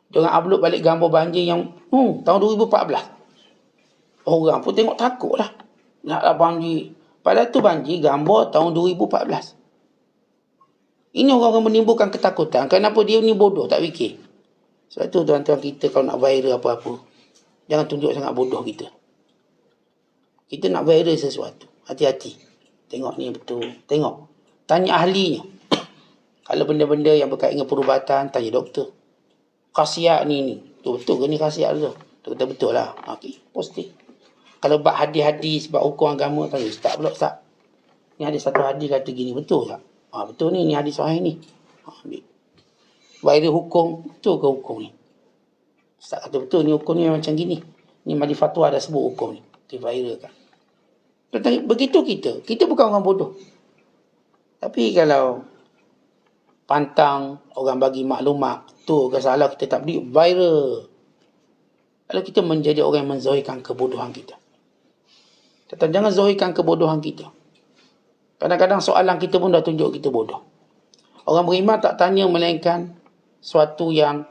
Diorang upload balik gambar banjir yang tahun 2014. Orang pun tengok takut lah. Naklah banjir. Padahal tu banjir gambar tahun 2014. Ini orang-orang menimbulkan ketakutan. Kenapa dia ni bodoh, tak fikir. Sebab tu tuan-tuan kita kalau nak viral apa-apa, jangan tunjuk sangat bodoh kita. Kita nak viral sesuatu, hati-hati. Tengok ni betul. Tengok. Tanya ahlinya. Kalau benda-benda yang berkaitan dengan perubatan, tanya doktor. Khasiat ni. Betul ke ni khasiat tu? Doktor betul lah. Okey, posting. Kalau bab hadis-hadis, bab hukum agama, tanya ustaz pula, ustaz. Ni ada satu hadis kata gini, betul tak? Betul ni hadis sahih ni. Ambil. Viral hukum, betul ke hukum ni? Ustaz kata betul ni hukum ni macam gini. Ni majlis fatwa dah sebut hukum ni. Diviralkan. Begitu kita bukan orang bodoh. Tapi kalau pantang, orang bagi maklumat, betul ke salah, kita tak beri, viral. Lalu kita menjadi orang yang menzahirkan kebodohan kita. Tetapi jangan zahirkan kebodohan kita. Kadang-kadang soalan kita pun dah tunjuk kita bodoh. Orang beriman tak tanya melainkan suatu yang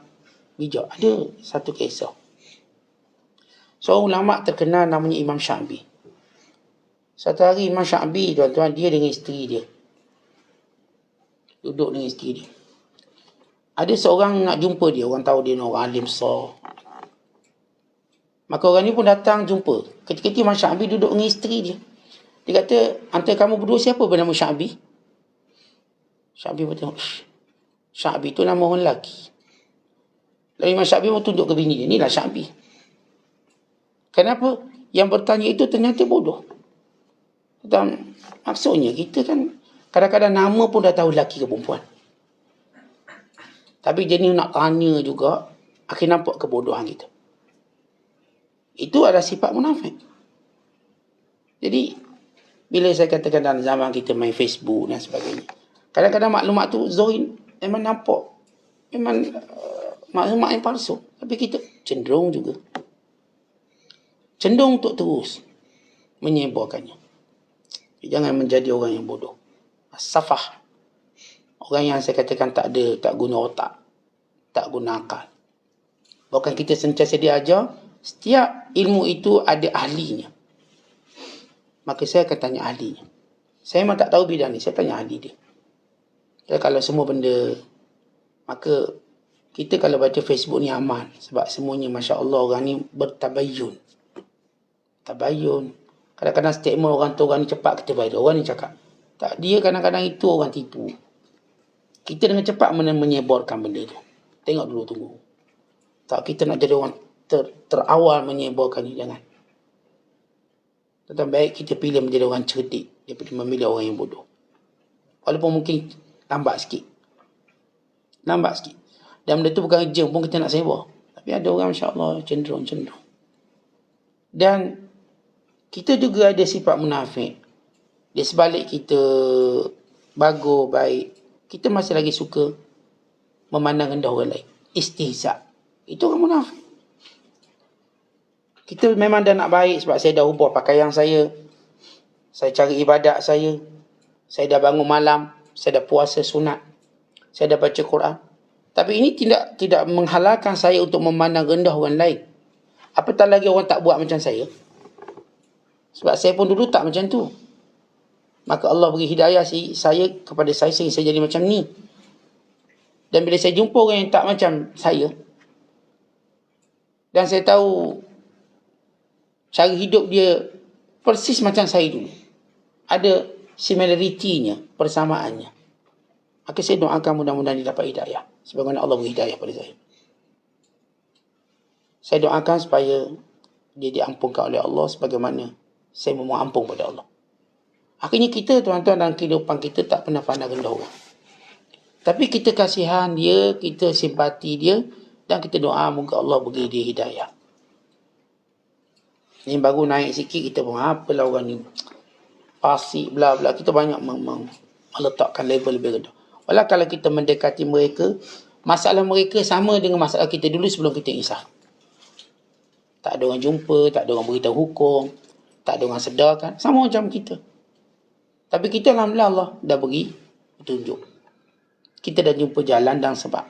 bijak. Ada satu kisah. Seorang ulama terkenal namanya Imam Syafi'i. Satu hari Imam Syafi'i, tuan-tuan, dia dengan isteri dia. Duduk dengan isteri dia. Ada seorang nak jumpa dia. Orang tahu dia orang alim besar. Maka orang ni pun datang jumpa. Ketika Imam Syafi'i duduk dengan isteri dia. Dia kata, antara kamu berdua siapa bernama Syafi'i? Syafi'i pun tengok. Syafi'i tu nama orang lelaki. Lalu Imam Syafi'i pun tunjuk ke bini dia. Inilah Syafi'i. Kenapa? Yang bertanya itu ternyata bodoh. Dan maksudnya kita kan kadang-kadang nama pun dah tahu lelaki ke perempuan. Tapi jenis nak tanya juga, akhir nampak kebodohan kita. Itu adalah sifat munafik. Jadi, bila saya katakan dalam zaman kita main Facebook dan sebagainya, kadang-kadang maklumat tu Zohin memang nampak. Memang maklumat yang palsu. Tapi kita cenderung juga. Cenderung untuk terus menyebarkannya. Jangan menjadi orang yang bodoh. Safah. Orang yang saya katakan tak guna otak. Tak guna akal. Bahkan kita sentiasa diajar, setiap ilmu itu ada ahlinya. Maka saya akan tanya ahlinya. Saya memang tak tahu bidang ni, saya tanya ahli dia. Dan kalau semua benda, maka kita kalau baca Facebook ni aman. Sebab semuanya Masya Allah orang ni bertabayun. Tabayun. Kadang-kadang statement orang tu, orang ni cepat kita viral. Orang ni cakap. Tak, dia kadang-kadang itu orang tipu. Kita dengan cepat menyebarkan benda tu. Tengok dulu, tunggu. Tak, kita nak jadi orang terawal menyebarkan ni, jangan. Tetapi baik kita pilih menjadi orang cerdik daripada memilih orang yang bodoh. Walaupun mungkin lambat sikit. Dan benda tu bukan kerja pun kita nak sebar. Tapi ada orang Masya Allah cenderung. Dan kita juga ada sifat munafik. Di sebalik kita bagus, baik, kita masih lagi suka memandang rendah orang lain. Istihza. Itu orang munafik. Kita memang dah nak baik sebab saya dah ubah pakaian saya. Saya cari ibadat saya. Saya dah bangun malam. Saya dah puasa sunat. Saya dah baca Quran. Tapi ini tidak menghalalkan saya untuk memandang rendah orang lain. Apatah lagi orang tak buat macam saya. Sebab saya pun dulu tak macam tu. Maka Allah beri hidayah saya kepada saya sehingga saya jadi macam ni. Dan bila saya jumpa orang yang tak macam saya, dan saya tahu cara hidup dia persis macam saya dulu, ada similarity-nya, persamaannya, maka saya doakan mudah-mudahan dia dapat hidayah sebagaimana Allah beri hidayah pada saya. Saya doakan supaya dia diampunkan oleh Allah sebagaimana saya memohon ampun pada Allah. Akhirnya kita, tuan-tuan, dalam kehidupan kita tak pernah pandang rendah orang. Tapi kita kasihan dia, kita simpati dia, dan kita doa moga Allah beri dia hidayah. Ini baru naik sikit, kita pun apalah orang ni. fasik, bla bla, kita banyak meletakkan level lebih rendah. Walau kalau kita mendekati mereka, masalah mereka sama dengan masalah kita dulu sebelum kita insaf. Tak ada orang jumpa, tak ada orang beritahu hukum, tak ada orang sedarkan, sama macam kita. Tapi kita alhamdulillah Allah dah beri petunjuk. Kita dah jumpa jalan dan sebab.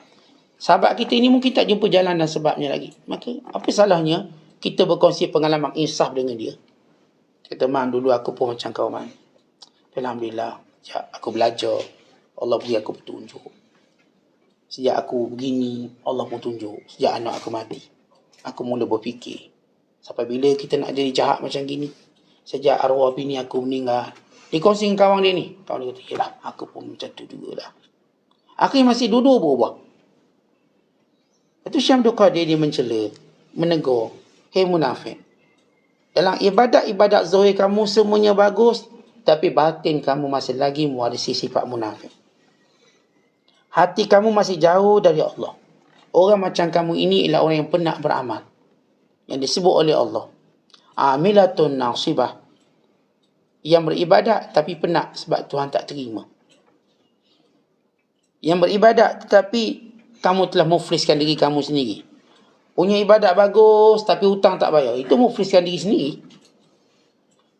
Sahabat kita ini mungkin tak jumpa jalan dan sebabnya lagi. Maka apa salahnya kita berkongsi pengalaman insaf dengan dia. Kata, "Man, dulu aku pun macam kau, Man. Alhamdulillah, sejak aku belajar, Allah beri aku petunjuk. Sejak aku begini, Allah pun tunjuk. Sejak anak aku mati, aku mula berfikir, sampai bila kita nak jadi jahat macam gini? Sejak arwah bini aku meninggal." Dikongsi dengan kawan dia ni. Kawan dia kata, "Yelah, aku pun macam tu jugalah." Akhirnya masih dua-dua berubah. Itu Syekh Abdul Qadir dia mencela, menegur, "Hei munafik, dalam ibadat-ibadat zahir kamu semuanya bagus, tapi batin kamu masih lagi mewarisi sifat munafik. Hati kamu masih jauh dari Allah. Orang macam kamu ini ialah orang yang penat beramal, yang disebut oleh Allah amilatun nasibah, yang beribadat tapi penat sebab Tuhan tak terima. Yang beribadat tetapi kamu telah mufliskan diri kamu sendiri. Punya ibadat bagus tapi hutang tak bayar, itu mufliskan diri sendiri.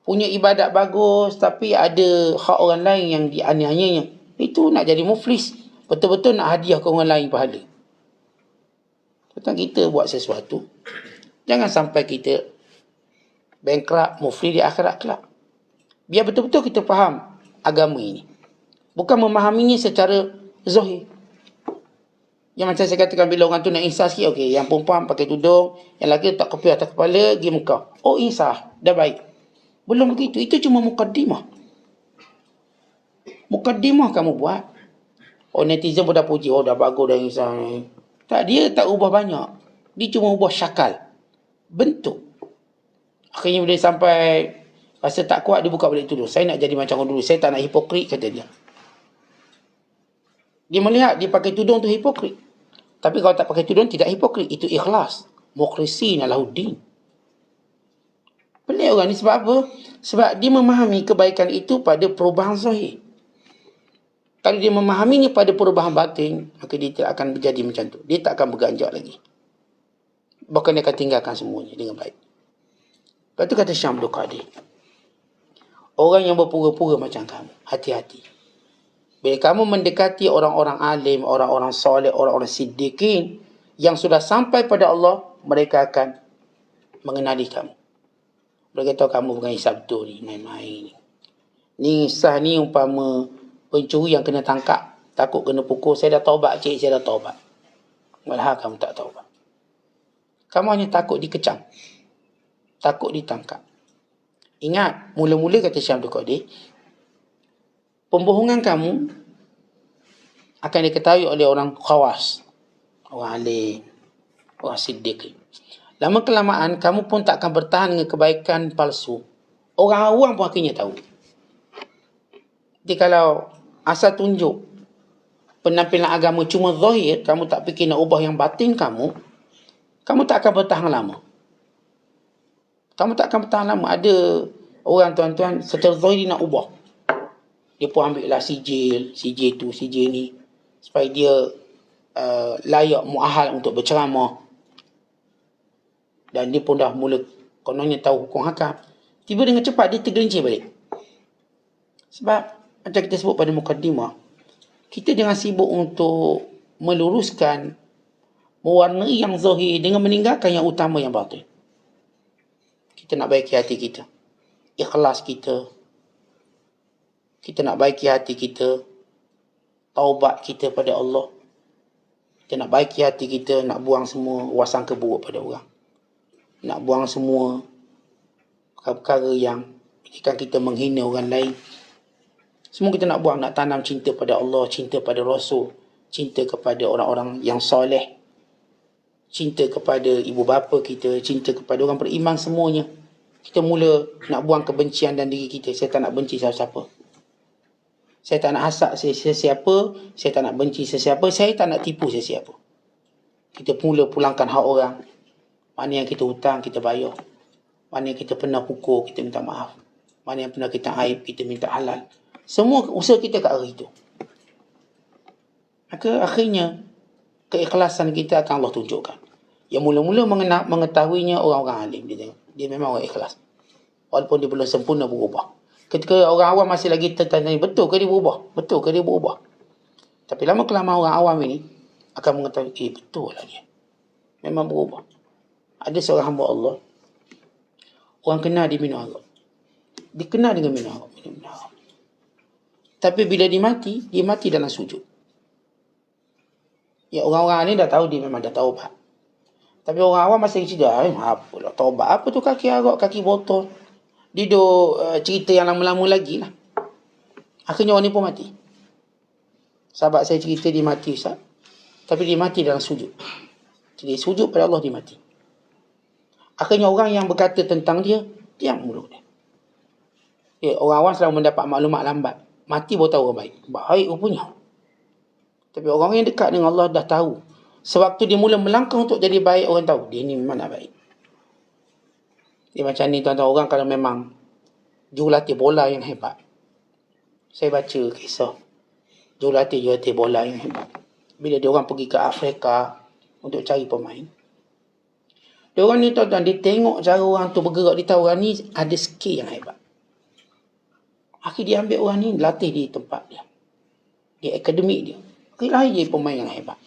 Punya ibadat bagus tapi ada hak orang lain yang dianiayanya, itu nak jadi muflis. Betul-betul nak hadiah ke orang lain pahala. Tentang kita buat sesuatu, jangan sampai kita bankrupt, muflis di akhirat kelak. Biar betul-betul kita faham agama ini, bukan memahaminya secara zahir. Yang macam saya katakan, bila orang tu nak insaf sikit, okey, yang perempuan pakai tudung, yang lelaki tak kopi atas kepala, pergi Mekah. Oh, insaf, dah baik. Belum begitu, itu cuma mukaddimah. Mukaddimah kamu buat. Oh, netizen pun dah puji, oh dah bagus dah insaf. Tak, dia tak ubah banyak. Dia cuma ubah syakal, bentuk. Akhirnya bila sampai rasa tak kuat, dia buka balik tudung. Saya nak jadi macam orang dulu, saya tak nak hipokrit, kata dia. Dia melihat dia pakai tudung tu hipokrit. Tapi kalau tak pakai tudung tidak hipokrit, itu ikhlas. Mukhlisin lahuddin. Pelik orang ni, sebab apa? Sebab dia memahami kebaikan itu pada perubahan zahir. Kalau dia memahaminya pada perubahan batin, maka dia tidak akan menjadi macam tu. Dia tak akan berganjak lagi. Bahkan dia akan tinggalkan semuanya dengan baik. Lepas tu kata Syekh Abdul Qadir, orang yang berpura-pura macam kamu, hati-hati. Bila kamu mendekati orang-orang alim, orang-orang soleh, orang-orang siddiqin yang sudah sampai pada Allah, mereka akan mengenali kamu. Mereka tahu kamu bukan hisab betul ni, main-main ni. Ni sah ni umpama pencuri yang kena tangkap, takut kena pukul, saya dah taubat cik, saya dah taubat. Malah kamu tak taubat. Kamu hanya takut dikecam, takut ditangkap. Ingat, mula-mula kata Syekh Abdul Qadir, pembohongan kamu akan diketahui oleh orang khawas, orang alim, orang siddiq. Lama kelamaan kamu pun tak akan bertahan dengan kebaikan palsu. Orang awam pun akhirnya tahu. Jadi kalau asal tunjuk penampilan agama cuma zahir, kamu tak fikir nak ubah yang batin kamu tak akan bertahan lama. Kamu tak akan bertahan lama. Ada orang tuan-tuan secara zahir nak ubah. Dia pun ambil lah sijil tu, sijil ni, supaya dia layak muahal untuk berceramah. Dan dia pun dah mula kononnya tahu hukum hakam. Tiba dengan cepat dia tergelincir balik. Sebab macam kita sebut pada mukaddimah, kita jangan sibuk untuk meluruskan, mewarnai yang zahir dengan meninggalkan yang utama, yang batin. Kita nak baiki hati kita, ikhlas kita. Kita nak baiki hati kita, taubat kita pada Allah. Kita nak baiki hati kita, nak buang semua wasangka buruk pada orang. Nak buang semua perkara yang jika kita menghina orang lain. Semua kita nak buang, nak tanam cinta pada Allah, cinta pada Rasul, cinta kepada orang-orang yang soleh, cinta kepada ibu bapa kita, cinta kepada orang beriman semuanya. Kita mula nak buang kebencian dan diri kita. Saya tak nak benci siapa-siapa. Saya tak nak hasad sesiapa, saya tak nak benci sesiapa, saya tak nak tipu sesiapa. Kita mula pulangkan hak orang. Mana yang kita hutang, kita bayar. Mana yang kita pernah pukul, kita minta maaf. Mana yang pernah kita aib, kita minta halal. Semua usaha kita kat arah itu. Maka akhirnya keikhlasan kita akan Allah tunjukkan. Yang mula-mula mengetahuinya orang-orang alim. Dia memang orang ikhlas. Walaupun dia belum sempurna berubah. Ketika orang awam masih lagi tertanya, betul ke dia berubah? Betul ke dia berubah? Tapi lama-kelamaan orang awam ini akan mengetahui, betul lah dia. Memang berubah. Ada seorang hamba Allah, orang kenal dia minum arak. Dia kenal dengan minum arak. Tapi bila dia mati dalam sujud. Ya, orang-orang ni dah tahu dia memang dah taubat. Tapi orang awam masih cerita, apa lah taubat? Apa tu kaki arak, kaki botol? Dia cerita yang lama-lama lagi lah. Akhirnya orang ni pun mati. Sahabat saya cerita dia mati, Ustaz. Tapi dia mati dalam sujud. Jadi sujud pada Allah, dia mati. Akhirnya orang yang berkata tentang dia, diam mulut dia. Orang awam selalu mendapat maklumat lambat. Mati baru tahu orang baik. Baik rupanya. Tapi orang yang dekat dengan Allah dah tahu. Sewaktu dia mula melangkah untuk jadi baik, orang tahu dia ni memang nak baik. Dia macam ni tuan-tuan, orang kalau memang jurulatih bola yang hebat. Saya baca kisah jurulatih bola yang hebat. Bila dia orang pergi ke Afrika untuk cari pemain. Dia orang ni tuan-tuan, dia tengok cara orang tu bergerak, dia tahu orang ni ada skill yang hebat. Akhirnya dia ambil orang ni, latih di tempat dia. Di akademik dia. Akhirnya lahir je pemain yang hebat.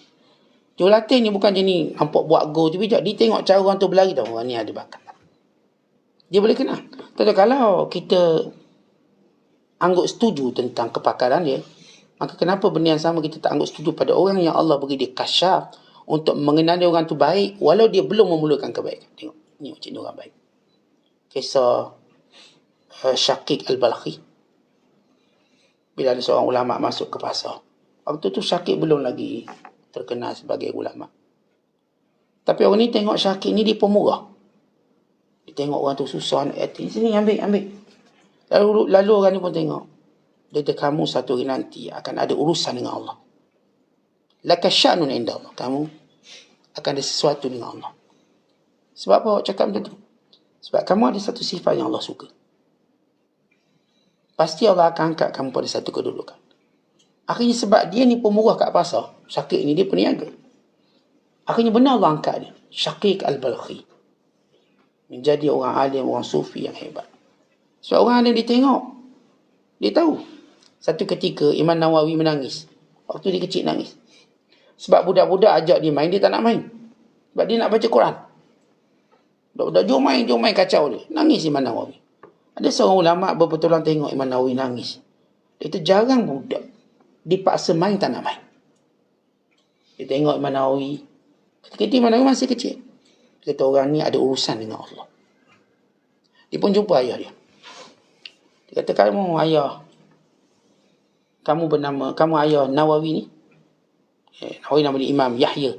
Jurulatih ni bukan jenis nampak buat gol tu bijak. Dia tengok cara orang tu berlari, tahu orang ni ada bakat. Dia boleh kenal. Tuan-tuan, kalau kita anggap setuju tentang kepakaran dia, maka kenapa benda yang sama kita tak anggap setuju pada orang yang Allah beri dia kasyaf untuk mengenali orang tu baik walau dia belum memulakan kebaikan. Tengok, ni macam ni orang baik. Kisah Syakik Al-Balkhi. Bila ada seorang ulama masuk ke pasar. Waktu tu Syakik belum lagi terkenal sebagai ulama. Tapi orang ni tengok Syakik ni, dia pemurah. Dia tengok orang tu susah nak yatim. Sini ambil. Lalu orang ni pun tengok. Dia kata, kamu satu hari nanti akan ada urusan dengan Allah. Laka sya'nun inda Allah. Kamu akan ada sesuatu dengan Allah. Sebab apa awak cakap macam tu? Sebab kamu ada satu sifat yang Allah suka. Pasti Allah akan angkat kamu pada satu kedudukan. Akhirnya sebab dia ni pemurah kat pasar, Syakik ni dia peniaga. Akhirnya benar Allah angkat dia. Syakik Al-Balkhi. Menjadi orang alim, orang sufi yang hebat. Sebab orang alim dia tengok. Dia tahu. Satu ketika Imam Nawawi menangis. Waktu dia kecil nangis. Sebab budak-budak ajak dia main, dia tak nak main. Sebab dia nak baca Quran. Budak-budak jom main kacau dia. Nangis Imam Nawawi. Ada seorang ulama berbetulan tengok Imam Nawawi nangis. Dia kata jarang budak dipaksa main tak nak main. Dia tengok Imam Nawawi. Ketika Imam Nawawi masih kecil. Dia kata orang ni ada urusan dengan Allah. Dia pun jumpa ayah dia. Dia kata, kamu ayah Nawawi ni. Nawawi nama dia Imam Yahya.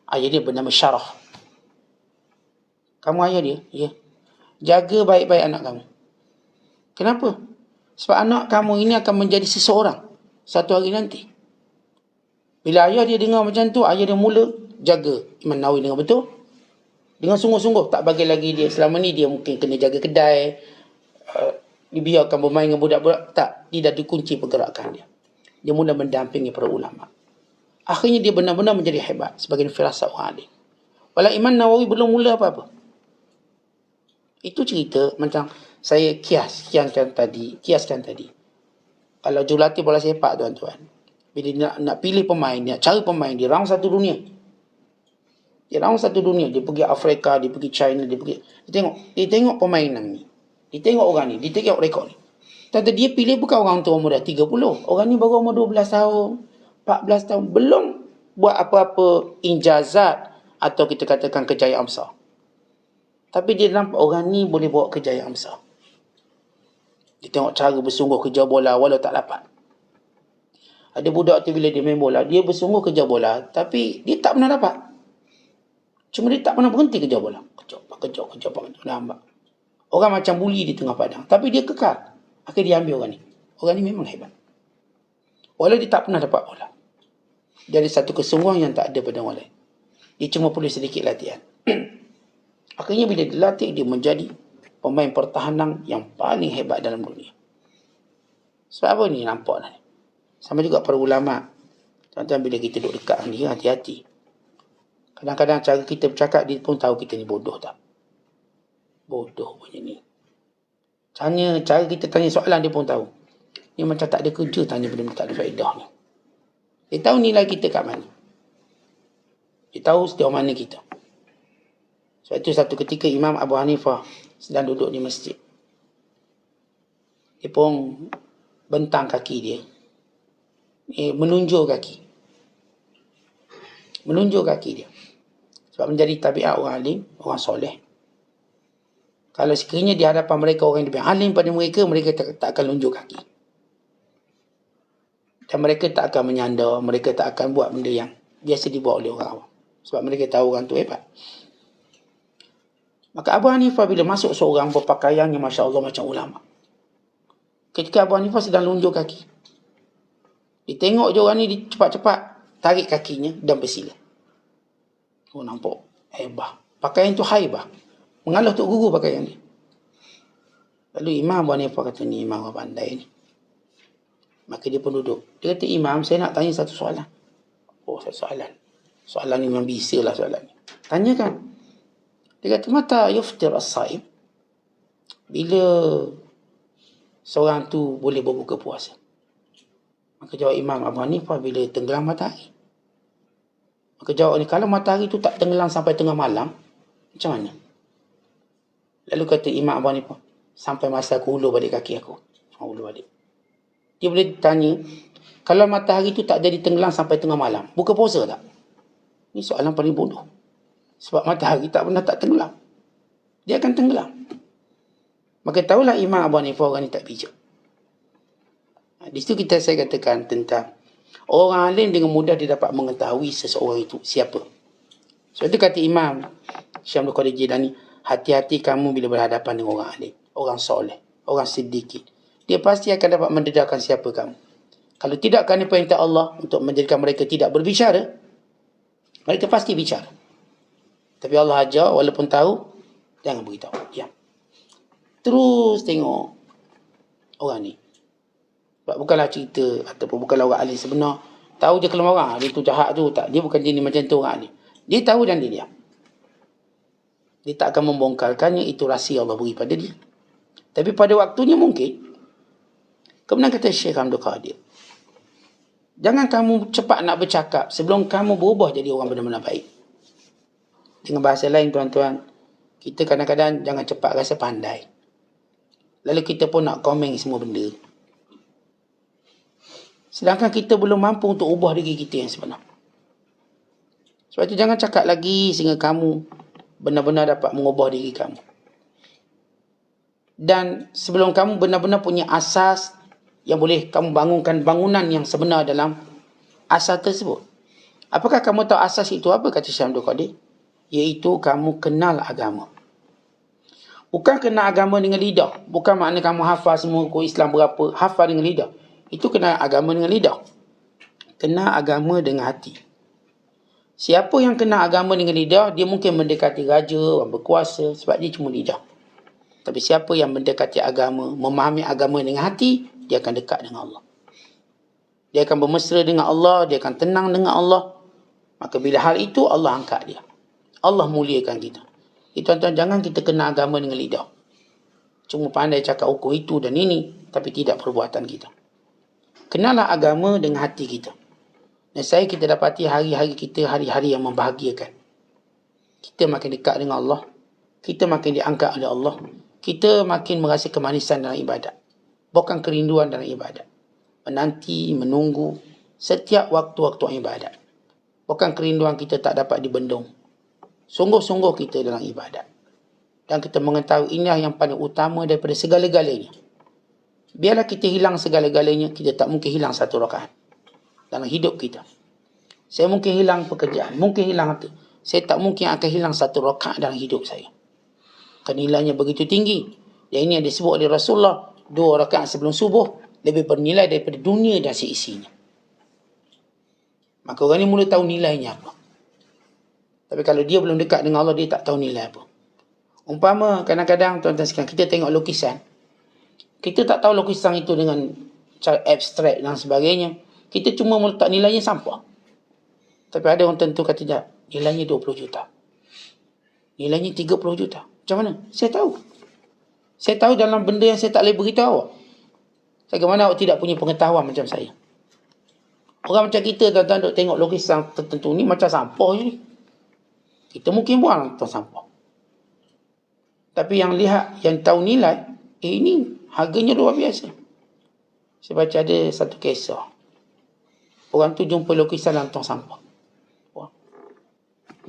Ayah dia bernama Syarah. Kamu ayah dia? Ya. Jaga baik-baik anak kamu. Kenapa? Sebab anak kamu ini akan menjadi seseorang satu hari nanti. Bila ayah dia dengar macam tu, ayah dia mula jaga Imam Nawawi dengan betul. Dengan sungguh-sungguh. Tak bagi lagi dia. Selama ni dia mungkin kena jaga kedai. Dibiarkan bermain dengan budak-budak. Tak. Dia dah dikunci pergerakan dia. Dia mula mendampingi para ulama. Akhirnya dia benar-benar menjadi hebat sebagai firasat orang alim. Walau Imam Nawawi belum mula apa-apa. Itu cerita macam saya kiaskan tadi. Kalau jurulatih bola sepak tuan-tuan, bila nak pilih pemain, nak cari pemain, dia round satu dunia. Dia pergi Afrika, dia pergi China, dia tengok pemainan ni. Dia tengok orang ni, dia tengok rekod ni. Tadi dia pilih bukan orang tu umur dah 30. Orang ni baru umur 12 tahun, 14 tahun, belum buat apa-apa injazat atau kita katakan kejayaan besar. Tapi dia nampak orang ni boleh bawa kejayaan besar. Dia tengok cara bersungguh kerja bola walau tak dapat. Ada budak tu bila dia main bola, dia bersungguh kerja bola, tapi dia tak pernah dapat. Cuma dia tak pernah berhenti kerja bola. Kerja, nampak. Orang macam buli di tengah padang. Tapi dia kekal. Akhirnya dia ambil orang ni. Orang ni memang hebat. Walau dia tak pernah dapat bola. Dia ada satu kesungguhan yang tak ada pada orang lain. Dia cuma perlu sedikit latihan. Akhirnya bila dia latih, dia menjadi pemain pertahanan yang paling hebat dalam dunia. Sebab apa ni nampak ni? Sama juga para ulama. Tuan-tuan, bila kita duduk dekat dengan dia, hati-hati. Kadang-kadang cara kita bercakap, dia pun tahu kita ni bodoh tak? Bodoh punya ni. Cara kita tanya soalan, dia pun tahu. Dia macam tak ada kerja tanya benda-benda tak ada faedah ni. Dia tahu nilai kita kat mana. Dia tahu sejauh mana kita. Sebab itu satu ketika Imam Abu Hanifah sedang duduk di masjid. Dia pun bentang kaki dia. Menunjuk kaki. Menunjuk kaki dia. Sebab menjadi tabiat orang alim, orang soleh. Kalau sekiranya di hadapan mereka orang yang lebih alim pada mereka, mereka tak akan lunjuk kaki. Dan mereka tak akan menyandar, mereka tak akan buat benda yang biasa dibuat oleh orang awam. Sebab mereka tahu orang tu hebat. Maka Abu Hanifah bila masuk seorang berpakaiannya Masya Allah macam ulama. Ketika Abu Hanifah sedang lunjuk kaki. Dia tengok je orang ni, dia cepat-cepat tarik kakinya dan bersila. Oh, nampak hebat. Pakaian tu haibah. Mengalah Tok Guru pakaian dia. Lalu Imam Abu Hanifah kata, ni Imam orang pandai ni. Maka dia pun duduk. Dia kata, Imam, saya nak tanya satu soalan. Oh, satu soalan. Soalan ni memang bisa lah soalan ni. Tanyakan. Dia kata, mata yuftir as-saim? Bila seorang tu boleh berbuka puasa? Maka jawab Imam Abu Hanifah, bila tenggelam matahari. Maka jawab ni, kalau matahari tu tak tenggelam sampai tengah malam, macam mana? Lalu kata Imam Abu Hanifah, sampai masa aku hulur balik kaki aku. Hulur balik. Dia boleh tanya, kalau matahari tu tak jadi tenggelam sampai tengah malam, buka puasa tak? Ini soalan paling bodoh. Sebab matahari tak pernah tak tenggelam. Dia akan tenggelam. Maka tahulah Imam Abu Hanifah orang ni tak bijak. Di situ saya katakan tentang orang alim dengan mudah dia dapat mengetahui seseorang itu siapa. Sebab itu kata Imam Syekh Abdul Qadir Jilani, hati-hati kamu bila berhadapan dengan orang alim, orang soleh, orang siddiqin. Dia pasti akan dapat mendedahkan siapa kamu. Kalau tidak kerana perintah Allah untuk menjadikan mereka tidak berbicara, mereka pasti bicara. Tapi Allah ajar, walaupun tahu, jangan beritahu. Diam. Terus tengok orang ni. Sebab bukanlah cerita ataupun bukanlah orang alim sebenar. Tahu je kalau orang dia tu jahat tu, tak. Dia bukan jenis macam tu orang alim. Dia tahu dan dia diam. Dia tak akan membongkarkannya, itu rahsia Allah beri pada dia. Tapi pada waktunya mungkin. Kemudian kata Syekh Abdul Qadir, jangan kamu cepat nak bercakap sebelum kamu berubah jadi orang benar-benar baik. Dengan bahasa lain tuan-tuan, kita kadang-kadang jangan cepat rasa pandai. Lalu kita pun nak komen semua benda. Sedangkan kita belum mampu untuk ubah diri kita yang sebenar. Sebab itu jangan cakap lagi sehingga kamu benar-benar dapat mengubah diri kamu. Dan sebelum kamu benar-benar punya asas yang boleh kamu bangunkan bangunan yang sebenar dalam asas tersebut. Apakah kamu tahu asas itu apa? Kata Syekh Abdul Qadir. Iaitu kamu kenal agama. Bukan kenal agama dengan lidah. Bukan makna kamu hafal semua hukum Islam berapa. Hafal dengan lidah. Itu kenal agama dengan lidah. Kenal agama dengan hati. Siapa yang kenal agama dengan lidah, dia mungkin mendekati raja, orang berkuasa, sebab dia cuma lidah. Tapi siapa yang mendekati agama, memahami agama dengan hati, dia akan dekat dengan Allah. Dia akan bermesra dengan Allah, dia akan tenang dengan Allah. Maka bila hal itu, Allah angkat dia. Allah muliakan kita. Tuan-tuan, jangan kita kenal agama dengan lidah. Cuma pandai cakap hukum itu dan ini, tapi tidak perbuatan kita. Kenallah agama dengan hati kita. Dan kita dapati hari-hari kita hari-hari yang membahagiakan. Kita makin dekat dengan Allah. Kita makin diangkat oleh Allah. Kita makin merasa kemanisan dalam ibadat. Bukan kerinduan dalam ibadat. Menanti, menunggu setiap waktu-waktu ibadat. Bukan kerinduan kita tak dapat dibendung. Sungguh-sungguh kita dalam ibadat. Dan kita mengetahui inilah yang paling utama daripada segala-galanya. Biarlah kita hilang segala-galanya, kita tak mungkin hilang satu rakaat dalam hidup kita. Saya mungkin hilang pekerjaan, mungkin hilang harta. Saya tak mungkin akan hilang satu rakaat dalam hidup saya. Kerana nilainya begitu tinggi. Dan ini yang disebut oleh Rasulullah, 2 rakaat sebelum subuh lebih bernilai daripada dunia dan seisinya. Maka orang ni mula tahu nilainya apa. Tapi kalau dia belum dekat dengan Allah, dia tak tahu nilai apa. Umpama kadang-kadang tuan-tuan sekalian, kita tengok lukisan. Kita tak tahu lukisan itu dengan cara abstrak dan sebagainya. Kita cuma meletak nilainya sampah. Tapi ada orang tentu kata tak, nilainya 20 juta. Nilainya 30 juta. Macam mana? Saya tahu. Saya tahu dalam benda yang saya tak boleh beritahu awak. Bagaimana awak tidak punya pengetahuan macam saya? Orang macam kita tuan-tuan duk tengok lukisan tertentu ni macam sampah je ni. Kita mungkin buang tuan sampah. Tapi yang lihat, yang tahu nilai, ini harganya luar biasa. Saya baca ada satu kisah. Orang tu jumpa lukisan dalam tong sampah. Wah.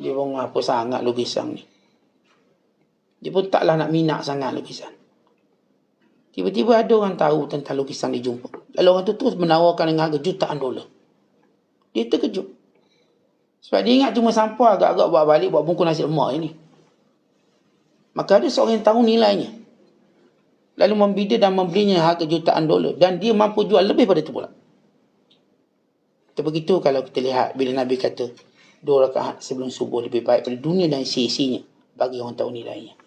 Dia pun apa sangat lukisan ni. Dia pun taklah nak minat sangat lukisan. Tiba-tiba ada orang tahu tentang lukisan dia jumpa. Lalu orang tu terus menawarkan dengan harga jutaan dolar. Dia terkejut. Sebab dia ingat cuma sampah, agak-agak bawa balik, buat bungkus nasi lemak ni. Maka ada seorang yang tahu nilainya. Lalu membida dan membelinya harga jutaan dolar. Dan dia mampu jual lebih pada itu pula. Begitu kalau kita lihat bila Nabi kata 2 rakaat sebelum subuh lebih baik pada dunia dan isi-isinya bagi orang tahu nilainya.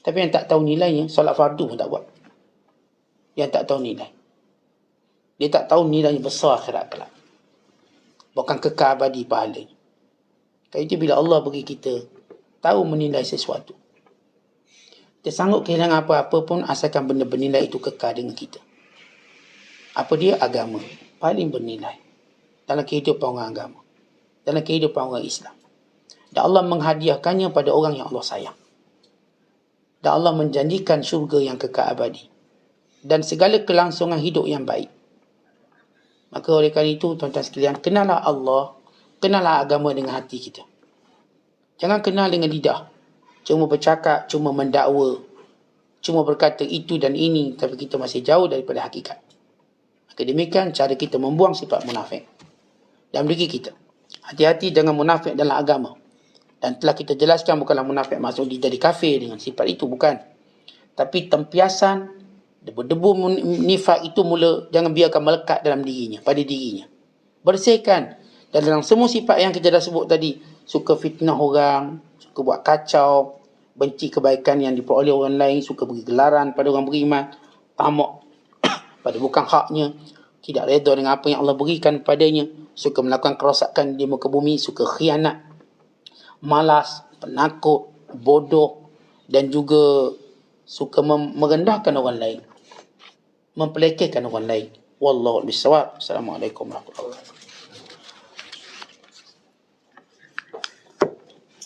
Tapi yang tak tahu nilainya, solat fardu pun tak buat. Yang tak tahu nilai. Dia tak tahu nilainya besar akhirat kelak. Bukan kekal abadi pahalanya. Kalau itu bila Allah bagi kita tahu menilai sesuatu. Kita sanggup kehilangan apa-apa pun asalkan benda bernilai itu kekal dengan kita. Apa dia? Agama. Paling bernilai dalam kehidupan orang agama. Dalam kehidupan orang Islam. Dan Allah menghadiahkannya pada orang yang Allah sayang. Dan Allah menjanjikan syurga yang kekal abadi. Dan segala kelangsungan hidup yang baik. Maka oleh kerana itu, tuan-tuan sekalian, kenallah Allah, kenallah agama dengan hati kita. Jangan kenal dengan lidah. Cuma bercakap, cuma mendakwa, cuma berkata itu dan ini, tapi kita masih jauh daripada hakikat. Maka demikian cara kita membuang sifat munafik dalam diri kita. Hati-hati dengan munafik dalam agama. Dan telah kita jelaskan bukanlah munafik maksud dia jadi kafir dengan sifat itu, bukan. Tapi tempiasan, debu-debu nifak itu mula jangan biarkan melekat dalam dirinya, pada dirinya. Bersihkan. Dan dalam semua sifat yang kita dah sebut tadi, suka fitnah orang, suka buat kacau, benci kebaikan yang diperoleh orang lain, suka beri gelaran pada orang beriman, tamak pada bukan haknya, tidak redha dengan apa yang Allah berikan padanya, suka melakukan kerosakan di muka bumi, suka khianat, malas, penakut, bodoh, dan juga suka merendahkan orang lain, mempelekehkan orang lain. Wallahu a'lam bishawab. Assalamualaikum warahmatullahi wabarakatuh.